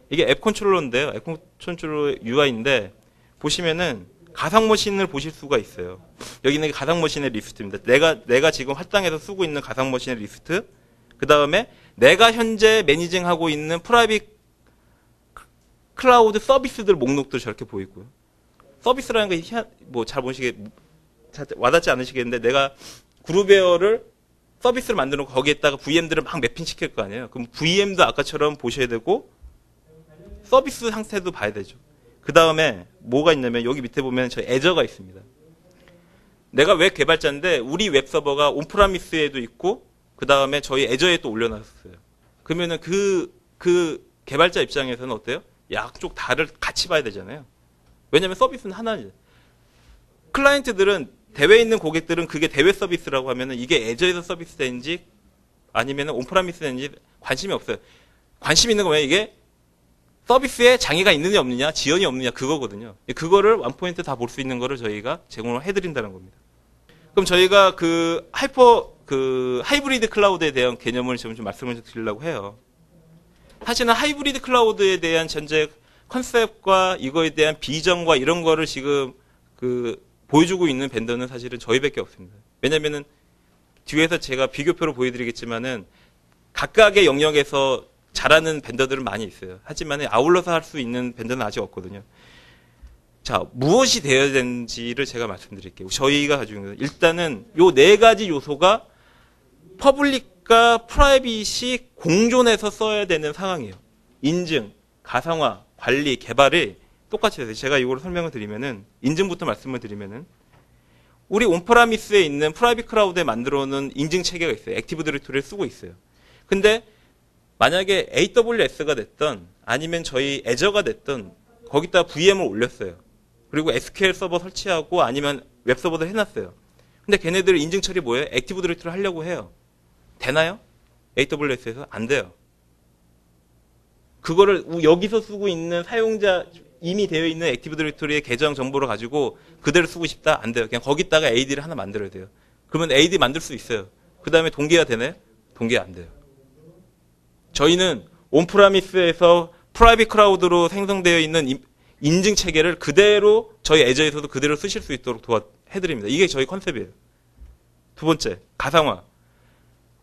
이게 앱 컨트롤러인데요. 앱 컨트롤러 UI인데 보시면은 가상 머신을 보실 수가 있어요. 여기는 가상 머신의 리스트입니다. 내가 지금 할당해서 쓰고 있는 가상 머신의 리스트. 그 다음에 내가 현재 매니징하고 있는 프라이빗 클라우드 서비스들 목록도 저렇게 보이고요. 서비스라는 게 뭐 잘 와닿지 않으시겠는데 내가 그룹웨어를 서비스를 만들어 놓고 거기에다가 VM들을 막 매핑 시킬 거 아니에요. 그럼 VM도 아까처럼 보셔야 되고 서비스 상태도 봐야 되죠. 그 다음에 뭐가 있냐면 여기 밑에 보면 저 애저가 있습니다. 내가 웹 개발자인데 우리 웹 서버가 온프라미스에도 있고 그 다음에 저희 애저에 또 올려놨어요. 그러면은 그 개발자 입장에서는 어때요? 양쪽 다를 같이 봐야 되잖아요. 왜냐면 서비스는 하나죠. 클라이언트들은 대회에 있는 고객들은 그게 대회 서비스라고 하면은 이게 애저에서 서비스 되는지 아니면 온프라미스 되는지 관심이 없어요. 관심 있는 거면 이게 서비스에 장애가 있느냐 없느냐, 지연이 없느냐 그거거든요. 그거를 원포인트 다 볼 수 있는 거를 저희가 제공을 해드린다는 겁니다. 그럼 저희가 하이브리드 클라우드에 대한 개념을 좀 말씀을 드리려고 해요. 사실은 하이브리드 클라우드에 대한 전제 컨셉과 이거에 대한 비전과 이런 거를 지금 보여주고 있는 벤더는 사실은 저희밖에 없습니다. 왜냐면은 뒤에서 제가 비교표로 보여드리겠지만은 각각의 영역에서 잘하는 벤더들은 많이 있어요. 하지만 아울러서 할 수 있는 벤더는 아직 없거든요. 자, 무엇이 되어야 되는지를 제가 말씀드릴게요. 저희가 가지고 있는 일단은 요 네 가지 요소가 퍼블릭과 프라이빗이 공존해서 써야 되는 상황이에요. 인증, 가상화, 관리, 개발이 똑같이 해서 제가 이걸 설명을 드리면은 인증부터 말씀을 드리면은 우리 온프라미스에 있는 프라이빗 클라우드에 만들어 놓은 인증 체계가 있어요. 액티브 디렉토리를 쓰고 있어요. 근데 만약에 AWS가 됐던 아니면 저희 애저가 됐던 거기다 VM을 올렸어요. 그리고 SQL 서버 설치하고 아니면 웹 서버도 해놨어요. 근데 걔네들 인증 처리 뭐예요? 액티브 디렉토리 하려고 해요. 되나요? AWS에서 안 돼요. 그거를 여기서 쓰고 있는 사용자 이미 되어 있는 액티브 디렉토리의 계정 정보를 가지고 그대로 쓰고 싶다? 안 돼요. 그냥 거기다가 AD를 하나 만들어야 돼요. 그러면 AD 만들 수 있어요. 그 다음에 동기화 되나요? 동기화 안 돼요. 저희는 온프라미스에서 프라이빗 클라우드로 생성되어 있는 인증 체계를 그대로 저희 애저에서도 그대로 쓰실 수 있도록 해드립니다. 이게 저희 컨셉이에요. 두 번째, 가상화.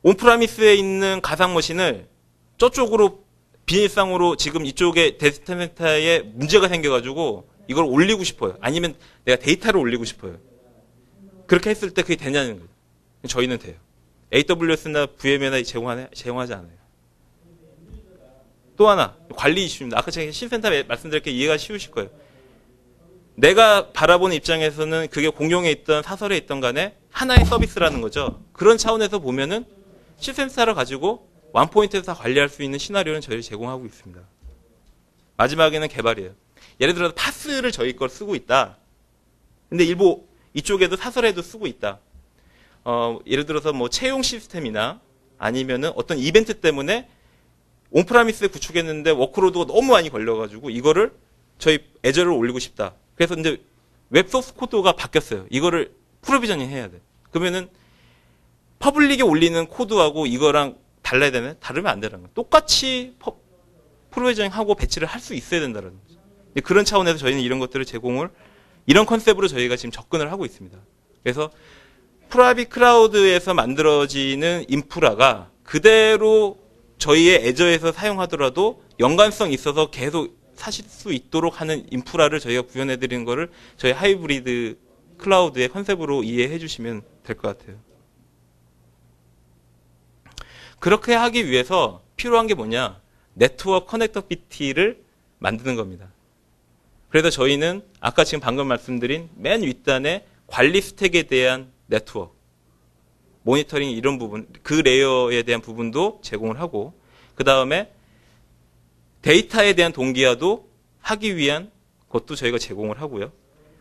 온프라미스에 있는 가상 머신을 저쪽으로 비닐상으로 지금 이쪽에 데이터 센터에 문제가 생겨가지고 이걸 올리고 싶어요. 아니면 내가 데이터를 올리고 싶어요. 그렇게 했을 때 그게 되냐는 거예요. 저희는 돼요. AWS나 VM이나 제공하지 않아요. 또 하나 관리 이슈입니다. 아까 제가 신센터 말씀드렸게 이해가 쉬우실 거예요. 내가 바라보는 입장에서는 그게 공용에 있던 사설에 있던 간에 하나의 서비스라는 거죠. 그런 차원에서 보면은 시스템사를 가지고 원포인트에서 다 관리할 수 있는 시나리오는 저희를 제공하고 있습니다. 마지막에는 개발이에요. 예를 들어서 파스를 저희 걸 쓰고 있다. 근데 일부 이쪽에도 사설에도 쓰고 있다. 예를 들어서 뭐 채용 시스템이나 아니면은 어떤 이벤트 때문에 온프라미스에 구축했는데 워크로드가 너무 많이 걸려가지고 이거를 저희 애저를 올리고 싶다. 그래서 이제 웹 소스 코드가 바뀌었어요. 이거를 프로비저닝 해야 돼. 그러면은 퍼블릭에 올리는 코드하고 이거랑 달라야 되네? 다르면 안 되는 거야. 똑같이 프로비저닝하고 배치를 할 수 있어야 된다는 거죠. 그런 차원에서 저희는 이런 것들을 제공을 이런 컨셉으로 저희가 지금 접근을 하고 있습니다. 그래서 프라이빗 클라우드에서 만들어지는 인프라가 그대로 저희의 애저에서 사용하더라도 연관성 있어서 계속 사실 수 있도록 하는 인프라를 저희가 구현해 드리는 거를 저희 하이브리드 클라우드의 컨셉으로 이해해 주시면 될 것 같아요. 그렇게 하기 위해서 필요한 게 뭐냐? 네트워크 커넥터비티를 만드는 겁니다. 그래서 저희는 아까 지금 방금 말씀드린 맨 윗단의 관리 스택에 대한 네트워크, 모니터링 이런 부분, 그 레이어에 대한 부분도 제공을 하고 그 다음에 데이터에 대한 동기화도 하기 위한 것도 저희가 제공을 하고요.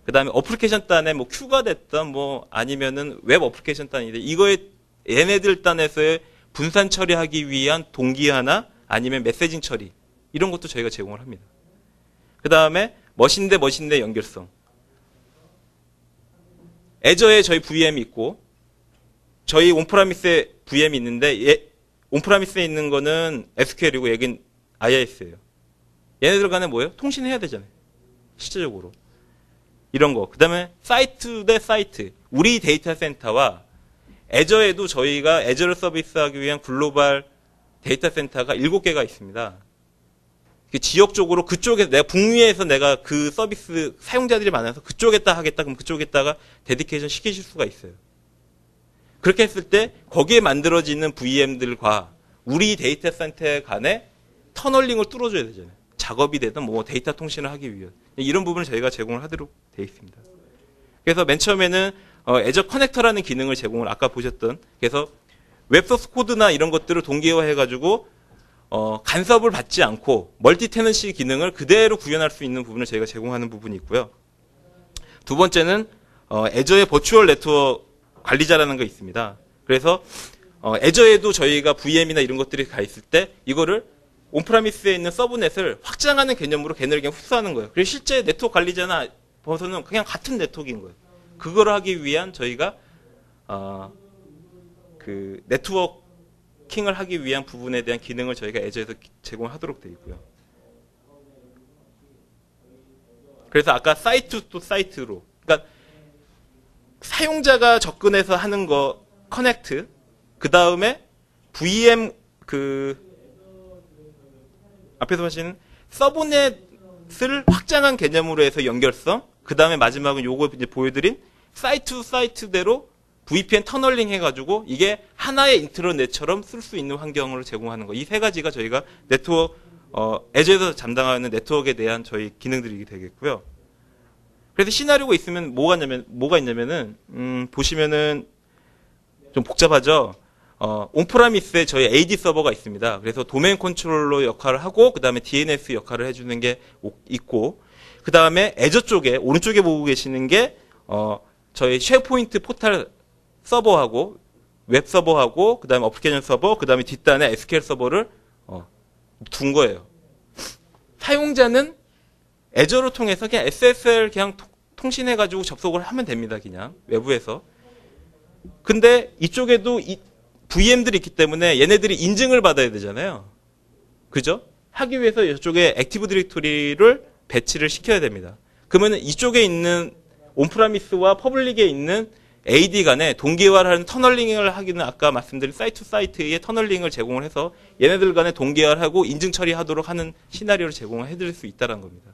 그 다음에 어플리케이션 단에 뭐 큐가 됐던 뭐 아니면은 웹 어플리케이션 단인데 이거에 얘네들 단에서의 분산 처리하기 위한 동기화나 아니면 메시징 처리 이런 것도 저희가 제공을 합니다. 그 다음에 머신 대 연결성. 애저에 저희 VM이 있고 저희 온프라미스에 VM이 있는데 온프라미스에 있는 거는 SQL이고 여긴 IIS예요. 얘네들 간에 뭐예요? 통신해야 되잖아요. 실제적으로. 이런 거. 그 다음에 사이트 대 사이트. 우리 데이터 센터와 애저에도 저희가 애저를 서비스하기 위한 글로벌 데이터 센터가 7개가 있습니다. 지역적으로 그쪽에 내가 북미에서 내가 그 서비스 사용자들이 많아서 그쪽에다 하겠다 그럼 그쪽에다가 데디케이션 시키실 수가 있어요. 그렇게 했을 때 거기에 만들어지는 VM들과 우리 데이터 센터 간에 터널링을 뚫어줘야 되잖아요. 작업이 되든 뭐 데이터 통신을 하기 위해 이런 부분을 저희가 제공을 하도록 되어 있습니다. 그래서 맨 처음에는 애저 커넥터라는 기능을 제공을 아까 보셨던 그래서 웹소스 코드나 이런 것들을 동기화해가지고 간섭을 받지 않고 멀티 테넌시 기능을 그대로 구현할 수 있는 부분을 저희가 제공하는 부분이 있고요. 두 번째는 애저의 버추얼 네트워크 관리자라는 거 있습니다. 그래서 애저에도 저희가 VM이나 이런 것들이 가 있을 때 이거를 온프라미스에 있는 서브넷을 확장하는 개념으로 걔네를 그냥 흡수하는 거예요. 그래서 실제 네트워크 관리자나 버서는 그냥 같은 네트워크인 거예요. 그걸 하기 위한 저희가 그 네트워킹을 하기 위한 부분에 대한 기능을 저희가 애저에서 제공하도록 되어 있고요. 그래서 아까 사이트 또 사이트로, 그러니까 사용자가 접근해서 하는 거 커넥트, 그 다음에 VM 앞에서 하시는 서브넷을 확장한 개념으로 해서 연결성, 그 다음에 마지막은 요거 이제 보여드린 사이트 사이트대로 VPN 터널링 해가지고 이게 하나의 인트로넷처럼 쓸 수 있는 환경을 제공하는 거. 이 세 가지가 저희가 네트워크, 애저에서 담당하는 네트워크에 대한 저희 기능들이 되겠고요. 그래서 시나리오가 있으면 뭐가 있냐면은, 보시면은 좀 복잡하죠? 온프라미스에 저희 AD 서버가 있습니다. 그래서 도메인 컨트롤러 역할을 하고, 그 다음에 DNS 역할을 해주는 게 있고, 그 다음에 애저 쪽에, 오른쪽에 보고 계시는 게, 저희 쉐어포인트 포탈 서버하고, 웹 서버하고, 그 다음에 어플리케이션 서버, 그 다음에 뒷단에 SQL 서버를, 둔 거예요. 사용자는 애저로 통해서 그냥 SSL 그냥 통신해가지고 접속을 하면 됩니다. 그냥, 외부에서. 근데 이쪽에도 VM들이 있기 때문에 얘네들이 인증을 받아야 되잖아요. 그죠? 하기 위해서 이쪽에 액티브 디렉토리를 배치를 시켜야 됩니다. 그러면 이쪽에 있는 온프라미스와 퍼블릭에 있는 AD 간에 동기화를 하는 터널링을 하기는 아까 말씀드린 사이트의 터널링을 제공을 해서 얘네들 간에 동기화를 하고 인증 처리하도록 하는 시나리오를 제공을 해드릴 수 있다는 겁니다.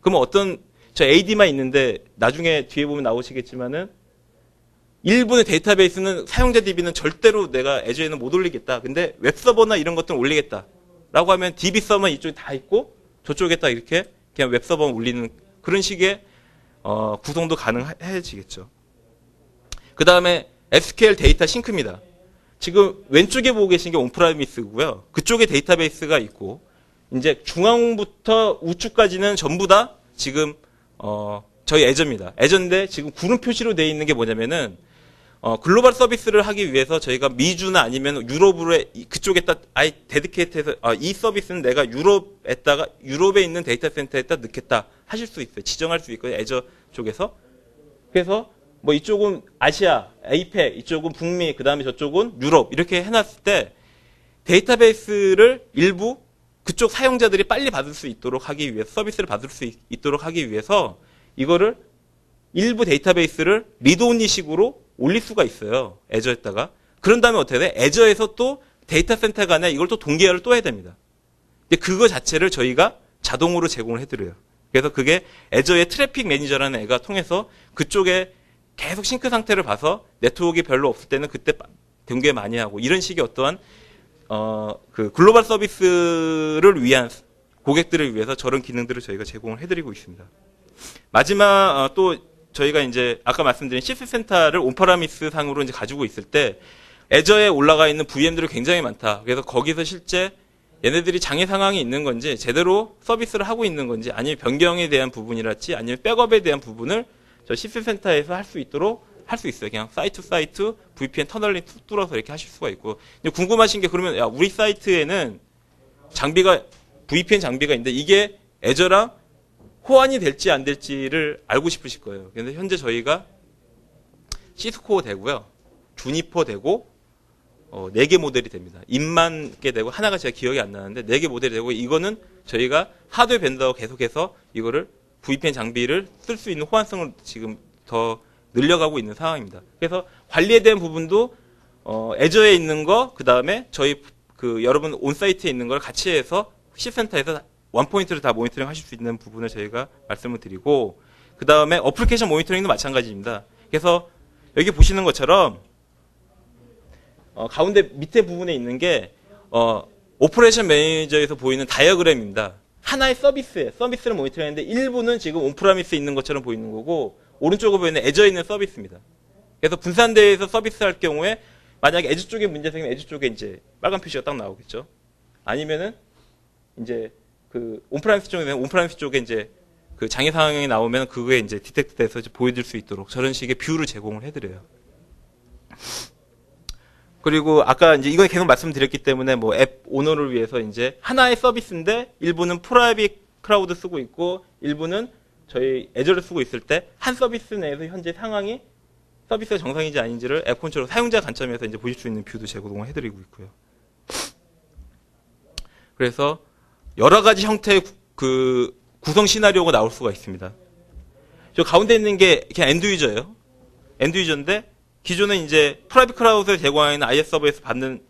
그러면 저 AD만 있는데 나중에 뒤에 보면 나오시겠지만은 일본의 데이터베이스는 사용자 DB는 절대로 내가 애저에는 못 올리겠다. 근데 웹서버나 이런 것들은 올리겠다. 라고 하면 DB 서버 이쪽에 다 있고 저쪽에다 이렇게 그냥 웹서버 올리는 그런 식의 구성도 가능해지겠죠. 그 다음에 SQL 데이터 싱크입니다. 지금 왼쪽에 보고 계신 게 온프라미스고요. 그쪽에 데이터베이스가 있고 이제 중앙부터 우측까지는 전부 다 지금 저희 애저입니다. 애저인데 지금 구름 표시로 되어 있는 게 뭐냐면은 글로벌 서비스를 하기 위해서 저희가 미주나 아니면 유럽으로 그쪽에다 아예 데디케이트해서 이 서비스는 내가 유럽에 있는 데이터 센터에다 넣겠다 하실 수 있어요. 지정할 수 있거든요. 애저 쪽에서. 그래서 뭐 이쪽은 아시아, 에이펙, 이쪽은 북미, 그 다음에 저쪽은 유럽 이렇게 해놨을 때 데이터베이스를 일부 그쪽 사용자들이 빨리 받을 수 있도록 하기 위해서 서비스를 받을 수 있도록 하기 위해서 이거를 일부 데이터베이스를 리드온리 식으로 올릴 수가 있어요. 애저에다가. 그런 다음에 어떻게 돼? 애저에서 또 데이터 센터 간에 이걸 또 동기화를 또 해야 됩니다. 근데 그거 자체를 저희가 자동으로 제공을 해드려요. 그래서 그게 애저의 트래픽 매니저라는 애가 통해서 그쪽에 계속 싱크 상태를 봐서 네트워크가 별로 없을 때는 그때 동기화 많이 하고 이런 식의 어떠한 그 글로벌 서비스를 위한 고객들을 위해서 저런 기능들을 저희가 제공을 해드리고 있습니다. 마지막 또 저희가 이제 아까 말씀드린 시스 센터를 온파라미스 상으로 이제 가지고 있을 때 애저에 올라가 있는 VM들이 굉장히 많다. 그래서 거기서 실제 얘네들이 장애 상황이 있는 건지 제대로 서비스를 하고 있는 건지 아니면 변경에 대한 부분이랄지 아니면 백업에 대한 부분을 저 시스 센터에서 할 수 있도록 할 수 있어요. 그냥 사이트 사이트 VPN 터널링 뚫어서 이렇게 하실 수가 있고. 궁금하신 게 그러면 야, 우리 사이트에는 장비가 VPN 장비가 있는데 이게 애저랑 호환이 될지 안 될지를 알고 싶으실 거예요. 그런데 현재 저희가 시스코어 되고요. 주니퍼 되고 4개 모델이 됩니다. 입만 개 되고 하나가 제가 기억이 안 나는데 4개 모델이 되고 이거는 저희가 하드웨어 벤더와 계속해서 이거를 VPN 장비를 쓸 수 있는 호환성을 지금 더 늘려가고 있는 상황입니다. 그래서 관리에 대한 부분도 애저에 있는 거 그다음에 저희 그 여러분 온사이트에 있는 걸 같이 해서 C센터에서 원포인트를 다 모니터링 하실 수 있는 부분을 저희가 말씀을 드리고 그 다음에 어플리케이션 모니터링도 마찬가지입니다. 그래서 여기 보시는 것처럼 가운데 밑에 부분에 있는 게 오퍼레이션 매니저에서 보이는 다이어그램입니다. 하나의 서비스를 모니터링하는데 일부는 지금 온프라미스에 있는 것처럼 보이는 거고 오른쪽으로 보이는 애저에 있는 서비스입니다. 그래서 분산대에서 서비스할 경우에 만약에 애저 쪽에 문제 생기면 애저 쪽에 이제 빨간 표시가 딱 나오겠죠. 아니면은 이제 그 온프라미스 쪽에 이제 그 장애 상황이 나오면 그거에 이제 디텍트돼서 이제 보여줄 수 있도록 저런 식의 뷰를 제공을 해드려요. 그리고 아까 이제 이건 계속 말씀드렸기 때문에 뭐 앱 오너를 위해서 이제 하나의 서비스인데 일부는 프라이빗 클라우드 쓰고 있고 일부는 저희 애저를 쓰고 있을 때 한 서비스 내에서 현재 상황이 서비스가 정상인지 아닌지를 앱 컨트롤 사용자 관점에서 이제 보실 수 있는 뷰도 제공을 해드리고 있고요. 그래서 여러 가지 형태의 그 구성 시나리오가 나올 수가 있습니다. 저 가운데 있는 게 그냥 엔드 유저예요. 엔드 유저인데 기존에 이제 프라이빗 클라우드에 제공하는 IS 서버에서 받는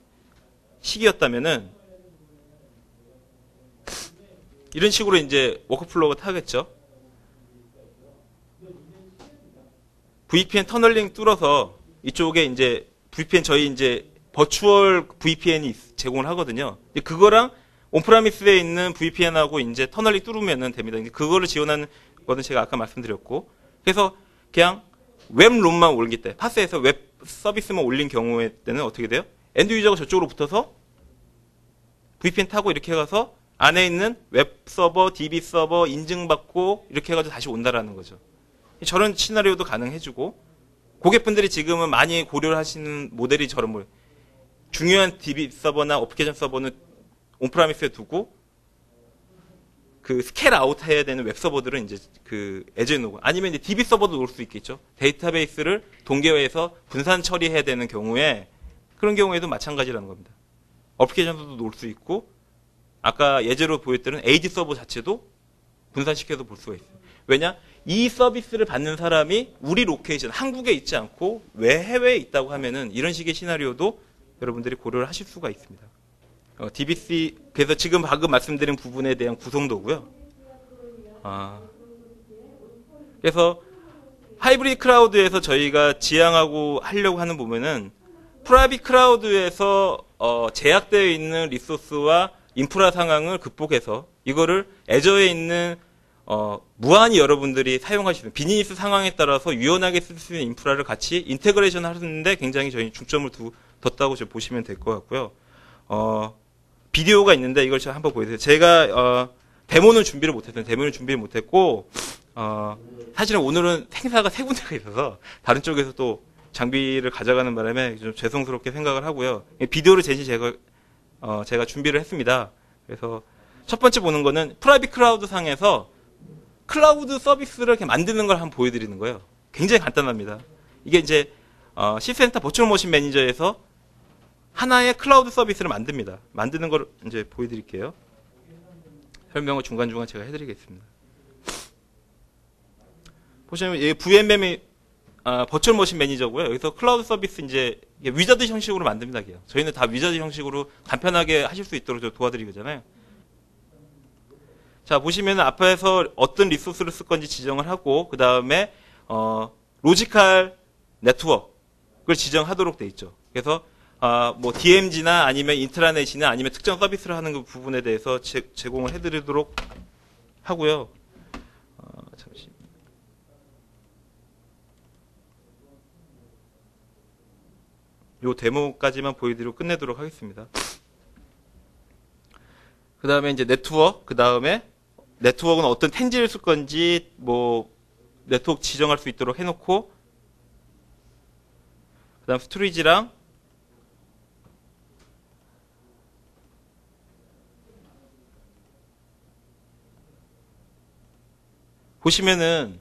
시기였다면은 이런 식으로 이제 워크플로우가 타겠죠. VPN 터널링 뚫어서 이쪽에 이제 VPN 저희 이제 버추얼 VPN이 제공을 하거든요. 그거랑 온프라미스에 있는 VPN하고 이제 터널링 뚫으면 됩니다. 그거를 지원하는 거는 제가 아까 말씀드렸고, 그래서 그냥 웹롬만 올릴 때, 파스에서 웹 서비스만 올린 경우에 때는 어떻게 돼요? 엔드 유저가 저쪽으로 붙어서 VPN 타고 이렇게 해가서 안에 있는 웹 서버, DB 서버 인증받고 이렇게 해가지고 다시 온다라는 거죠. 저런 시나리오도 가능해주고, 고객분들이 지금은 많이 고려를 하시는 모델이 저런 뭐 중요한 DB 서버나 어플리케이션 서버는 온프라미스에 두고 그 스케일 아웃 해야 되는 웹 서버들은 이제 그 애저에 놓고 아니면 이제 DB 서버도 놓을 수 있겠죠. 데이터베이스를 동계화해서 분산 처리해야 되는 경우에 그런 경우에도 마찬가지라는 겁니다. 어플리케이션도 놓을 수 있고 아까 예제로 보였던 AD 서버 자체도 분산시켜서 볼 수가 있어요. 왜냐? 이 서비스를 받는 사람이 우리 로케이션, 한국에 있지 않고 외해외에 있다고 하면은 이런 식의 시나리오도 여러분들이 고려를 하실 수가 있습니다. DBC, 그래서 지금 방금 말씀드린 부분에 대한 구성도고요. 그래서 하이브리드 클라우드에서 저희가 지향하고 하려고 하는 부분은 프라이빗 클라우드에서 제약되어 있는 리소스와 인프라 상황을 극복해서 이거를 애저에 있는 무한히 여러분들이 사용하실 수 있는 비즈니스 상황에 따라서 유연하게 쓸 수 있는 인프라를 같이 인테그레이션 하는데 굉장히 저희 중점을 뒀다고 보시면 될 것 같고요. 비디오가 있는데 이걸 제가 한번 보여드릴게요. 제가 데모는 준비를 못했어요. 데모는 준비를 못했고 사실은 오늘은 행사가 세 군데가 있어서 다른 쪽에서 또 장비를 가져가는 바람에 좀 죄송스럽게 생각을 하고요. 비디오를 제가 준비를 했습니다. 그래서 첫 번째 보는 거는 프라이빗 클라우드 상에서 클라우드 서비스를 이렇게 만드는 걸 한번 보여드리는 거예요. 굉장히 간단합니다. 이게 이제 시센터 버추얼 머신 매니저에서 하나의 클라우드 서비스를 만듭니다. 만드는 걸 이제 보여드릴게요. 설명을 중간중간 제가 해드리겠습니다. 보시면 이 VMM이 버추얼 머신 매니저고요. 여기서 클라우드 서비스 이제 위자드 형식으로 만듭니다. 저희는 다 위자드 형식으로 간편하게 하실 수 있도록 도와드리잖아요. 자, 보시면 앞에서 어떤 리소스를 쓸 건지 지정을 하고 그 다음에 로지컬 네트워크를 지정하도록 돼 있죠. 그래서 뭐 DMZ나 아니면 인트라넷이나 아니면 특정 서비스를 하는 그 부분에 대해서 제공을 해드리도록 하고요. 잠시. 요 데모까지만 보여드리고 끝내도록 하겠습니다. 그 다음에 이제 네트워크, 그 다음에 네트워크는 어떤 텐지를 쓸 건지 뭐 네트워크 지정할 수 있도록 해놓고 그 다음 스토리지랑 보시면은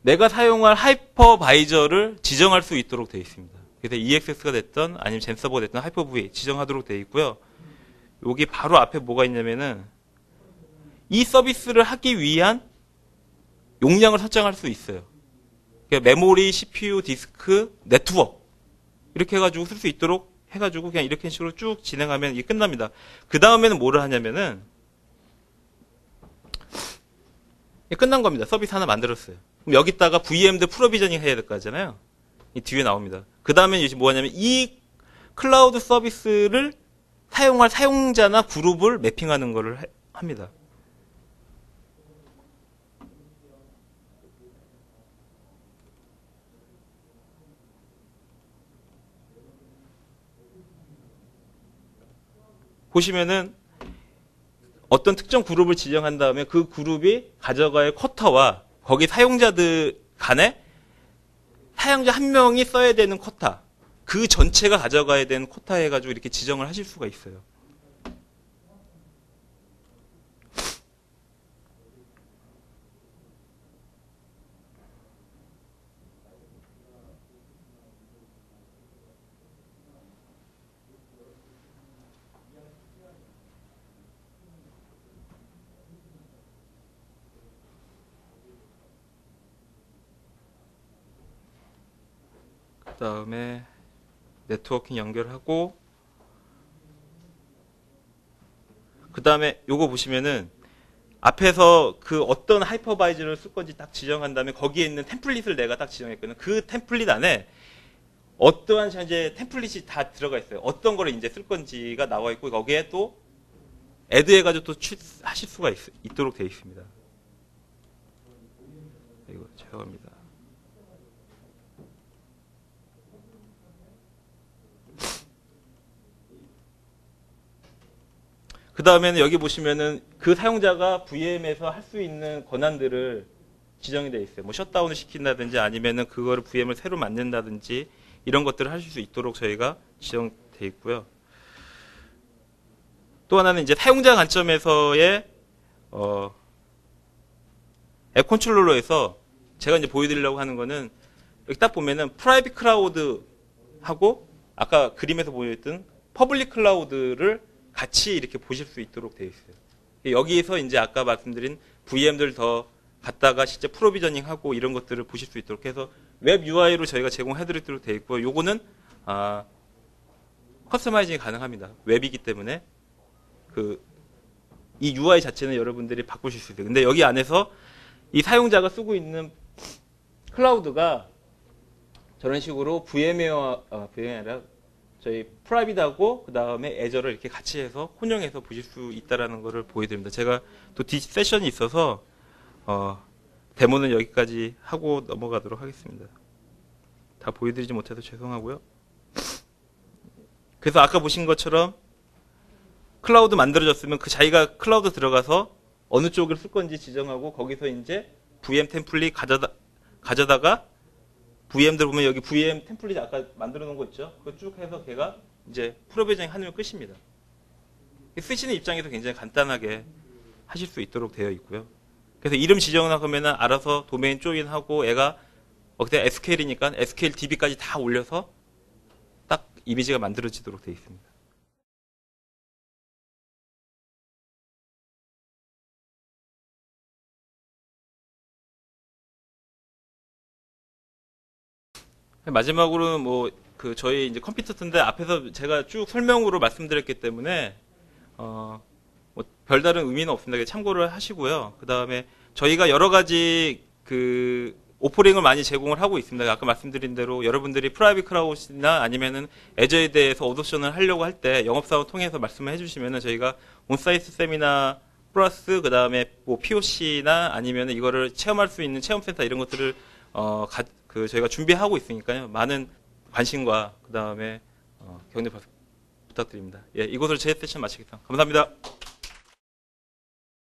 내가 사용할 하이퍼바이저를 지정할 수 있도록 되어 있습니다. 그래서 EXS가 됐든 아니면 젠서버가 됐든 하이퍼V 지정하도록 되어 있고요. 여기 바로 앞에 뭐가 있냐면은 이 서비스를 하기 위한 용량을 설정할 수 있어요. 그러니까 메모리, CPU, 디스크, 네트워크 이렇게 해가지고 쓸 수 있도록 해가지고 그냥 이렇게 식으로 쭉 진행하면 이게 끝납니다. 그 다음에는 뭐를 하냐면은 끝난 겁니다. 서비스 하나 만들었어요. 그럼 여기다가 VM도 프로비저닝 해야 될 거잖아요. 이 뒤에 나옵니다. 그 다음에 이제 뭐 하냐면 이 클라우드 서비스를 사용할 사용자나 그룹을 매핑하는 거를 합니다. 보시면은 어떤 특정 그룹을 지정한 다음에 그 그룹이 가져갈 쿼터와 거기 사용자들 간에 사용자 한 명이 써야 되는 쿼터, 그 전체가 가져가야 되는 쿼터 해가지고 이렇게 지정을 하실 수가 있어요. 그 다음에 네트워킹 연결하고 그 다음에 요거 보시면은 앞에서 그 어떤 하이퍼바이저를 쓸 건지 딱 지정한 다음에 거기에 있는 템플릿을 내가 딱 지정했거든요. 그 템플릿 안에 어떠한 현재 템플릿이 다 들어가 있어요. 어떤 거를 이제 쓸 건지가 나와 있고 거기에 또 애드해가지고 또 하실 수가 있도록 되어 있습니다. 이거 죄송합니다. 그 다음에는 여기 보시면은 그 사용자가 VM에서 할 수 있는 권한들을 지정이 되어 있어요. 뭐 셧다운을 시킨다든지 아니면은 그거를 VM을 새로 만든다든지 이런 것들을 하실 수 있도록 저희가 지정되어 있고요. 또 하나는 이제 사용자 관점에서의 앱 컨트롤러에서 제가 이제 보여드리려고 하는 거는 여기 딱 보면은 프라이빗 클라우드 하고 아까 그림에서 보여있던 퍼블릭 클라우드를 같이 이렇게 보실 수 있도록 되어 있어요. 여기에서 이제 아까 말씀드린 VM들 더 갖다가 실제 프로비저닝하고 이런 것들을 보실 수 있도록 해서 웹 UI로 저희가 제공해드리도록 되어 있고요. 요거는 커스터마이징이 가능합니다. 웹이기 때문에 이 UI 자체는 여러분들이 바꾸실 수 있어요. 근데 여기 안에서 이 사용자가 쓰고 있는 클라우드가 저런 식으로 VM이 아니라 저희 프라이빗하고 그 다음에 애저를 이렇게 같이 해서 혼용해서 보실 수 있다라는 것을 보여드립니다. 제가 또 세션이 있어서 데모는 여기까지 하고 넘어가도록 하겠습니다. 다 보여드리지 못해서 죄송하고요. 그래서 아까 보신 것처럼 클라우드 만들어졌으면 그 자기가 클라우드 들어가서 어느 쪽을 쓸 건지 지정하고 거기서 이제 VM 템플릿 가져다가 VM들 보면 여기 VM 템플릿 아까 만들어 놓은 거 있죠? 그거 쭉 해서 걔가 이제 프로비저닝 하면 끝입니다. 쓰시는 입장에서 굉장히 간단하게 하실 수 있도록 되어 있고요. 그래서 이름 지정을 하면은 알아서 도메인 조인하고 애가 그때 SQL이니까 SQL DB까지 다 올려서 딱 이미지가 만들어지도록 되어 있습니다. 마지막으로는 저희 이제 컴퓨터 튼데 앞에서 제가 쭉 설명으로 말씀드렸기 때문에 별다른 의미는 없습니다. 참고를 하시고요. 그 다음에 저희가 여러 가지 오퍼링을 많이 제공을 하고 있습니다. 아까 말씀드린 대로 여러분들이 프라이빗 클라우드나 아니면은 애저에 대해서 어도션을 하려고 할 때 영업사원 통해서 말씀을 해주시면은 저희가 온사이트 세미나 플러스 그 다음에 POC나 아니면은 이거를 체험할 수 있는 체험센터 이런 것들을 저희가 준비하고 있으니까요. 많은 관심과 그 다음에 격려 부탁드립니다. 예, 이곳으로 제 세션 마치겠습니다. 감사합니다.